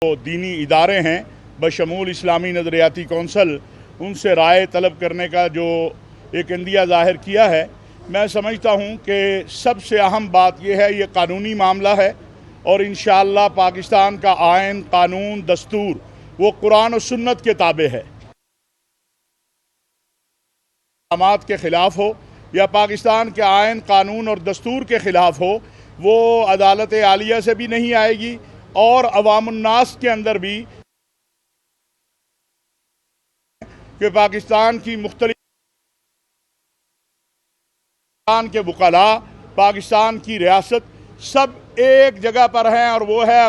दीनी इदारे हैं बशमूल इस्लामी नज़रियाती कौंसल, उनसे राय तलब करने का जो एक इंदिया ज़ाहिर किया है, मैं समझता हूँ कि सबसे अहम बात यह है, ये कानूनी मामला है और इंशाअल्लाह पाकिस्तान का आइन, कानून, दस्तूर वो कुरान और सुन्नत के ताबे है। इस्लामात के ख़िलाफ़ हो या पाकिस्तान के आइन, कानून और दस्तूर के ख़िलाफ़ हो, वो अदालत आलिया से भी नहीं आएगी और अवामुन्नास के अंदर भी कि पाकिस्तान की मुख्तलिफ के वुकला, पाकिस्तान की रियासत सब एक जगह पर हैं और वो है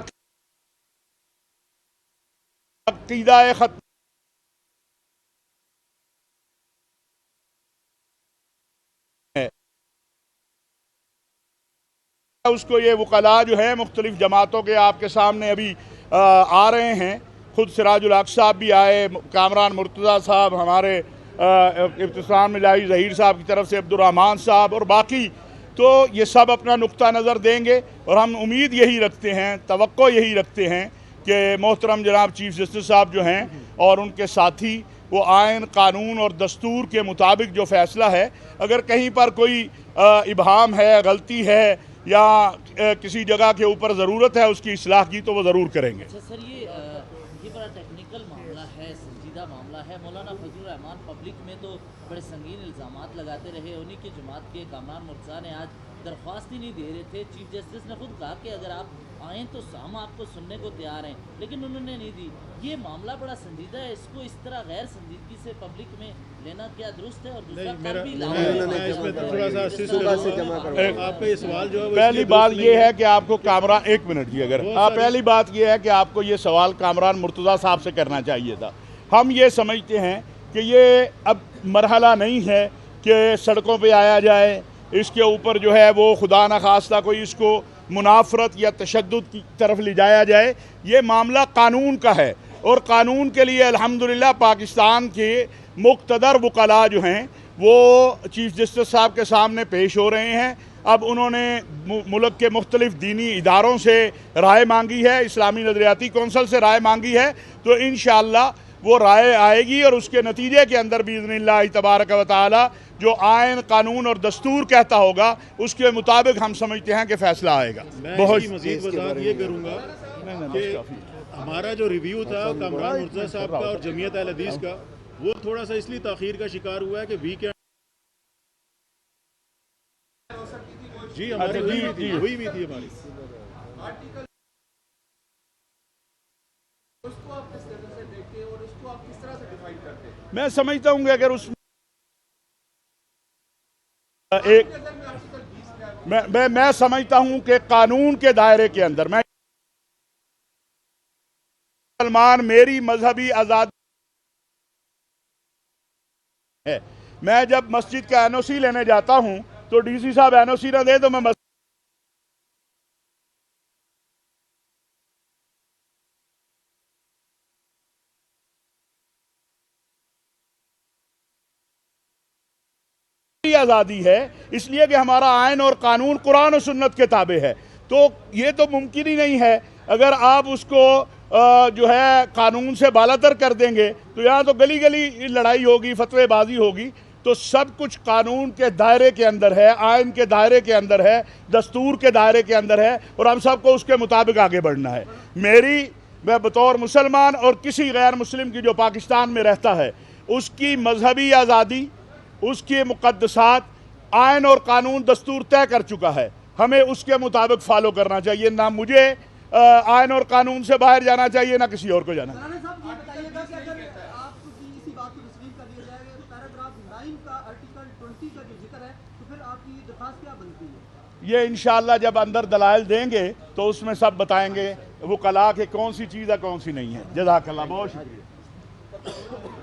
अक़ीदा ख़त्म। उसको ये वुकला जो है मुख्तलिफ जमातों के आपके सामने अभी आ रहे हैं। खुद सिराजुल हक साहब भी आए, कामरान मुर्तज़ा साहब, हमारे इब्तिसाम मिलाही ज़हीर साहब की तरफ से अब्दुर्रहमान साहब और बाकी, तो ये सब अपना नुक्ता नज़र देंगे और हम उम्मीद यही रखते हैं, तवक्को यही रखते हैं कि मोहतरम जनाब चीफ जस्टिस साहब जो हैं और उनके साथी वो आइन, कानून और दस्तूर के मुताबिक जो फ़ैसला है, अगर कहीं पर कोई इबहाम है, गलती है या किसी जगह के ऊपर ज़रूरत है उसकी इस्लाह की, तो वो ज़रूर करेंगे। अच्छा सर, ये बड़ा टेक्निकल मामला है, संजीदा मामला है। मौलाना फजलुर रहमान पब्लिक में तो बड़े संगीन इल्ज़ामात लगाते रहे। उन्हीं की जमात के कामरान मुर्तज़ा ने आज दरख्वास्त ही नहीं दे रहे थे। चीफ जस्टिस ने खुद कहा कि अगर आप आएँ तो हम आपको सुनने को तैयार हैं, लेकिन उन्होंने नहीं दी। ये मामला बड़ा संजीदा है, इसको इस तरह गैर संजीदगी से पब्लिक में लेना क्या दुरुस्त है? और दूसरा पहली बात यह है कि आपको कामरान, एक मिनट जी, अगर पहली बात यह है कि आपको ये सवाल कामरान मुर्तज़ा साहब से करना चाहिए था। हम ये समझते हैं कि ये अब मरहला नहीं है कि सड़कों पे आया जाए, इसके ऊपर जो है वो खुदा न खास्ता कोई इसको मुनाफरत या तशद्दुद की तरफ ले जाया जाए। ये मामला कानून का है और कानून के लिए अल्हम्दुलिल्लाह पाकिस्तान के मुक़्तदर वुकला जो हैं वो चीफ जस्टिस साहब के सामने पेश हो रहे हैं। अब उन्होंने मुल्क के मुख्तलिफ दीनी इदारों से राय मांगी है, इस्लामी नज़रियाती कौंसल से राय मांगी है, तो इंशाअल्लाह वो राय आएगी और उसके नतीजे के अंदर बिइज़्निल्लाह तबारक व तआला जो आइन, कानून और दस्तूर कहता होगा उसके मुताबिक हम समझते हैं कि फ़ैसला आएगा। बहुत मज़ीद वज़ाहत ये करूँगा कि हमारा जो रिव्यू था कामरान मुर्तज़ा साहब का और जमीयत अहल हदीस का, वो थोड़ा सा इसलिए ताख़ीर का शिकार हुआ है कि वीकेंड जी हमारी हुई भी थी हमारी। मैं समझता हूँ कि अगर उस मैं समझता हूँ कि कानून के दायरे के अंदर मैं मुसलमान, मेरी मजहबी आज़ादी है। मैं जब मस्जिद का एनओसी लेने जाता हूँ तो डीसी साहब एनओसी ना दे तो मैं आज़ादी है, इसलिए कि हमारा आइन और कानून कुरान और सुन्नत के ताबे है। तो ये तो मुमकिन ही नहीं है अगर आप उसको जो है कानून से बालातर कर देंगे तो यहाँ तो गली गली लड़ाई होगी, फतवेबाजी होगी। तो सब कुछ कानून के दायरे के अंदर है, आइन के दायरे के अंदर है, दस्तूर के दायरे के अंदर है और हम सबको उसके मुताबिक आगे बढ़ना है। मैं बतौर मुसलमान और किसी गैर मुस्लिम की जो पाकिस्तान में रहता है उसकी मजहबी आज़ादी, उसके मुक़द्दसात आइन और कानून दस्तूर तय कर चुका है, हमें उसके मुताबिक फॉलो करना चाहिए। ना मुझे आइन और कानून से बाहर जाना चाहिए, ना किसी और को जाना। ये इंशाअल्लाह जब अंदर दलाइल देंगे तो उसमें सब बताएंगे वो कला के कौन सी चीज़ है कौन सी नहीं है। जज़ाकल्लाह, बहुत शुक्रिया।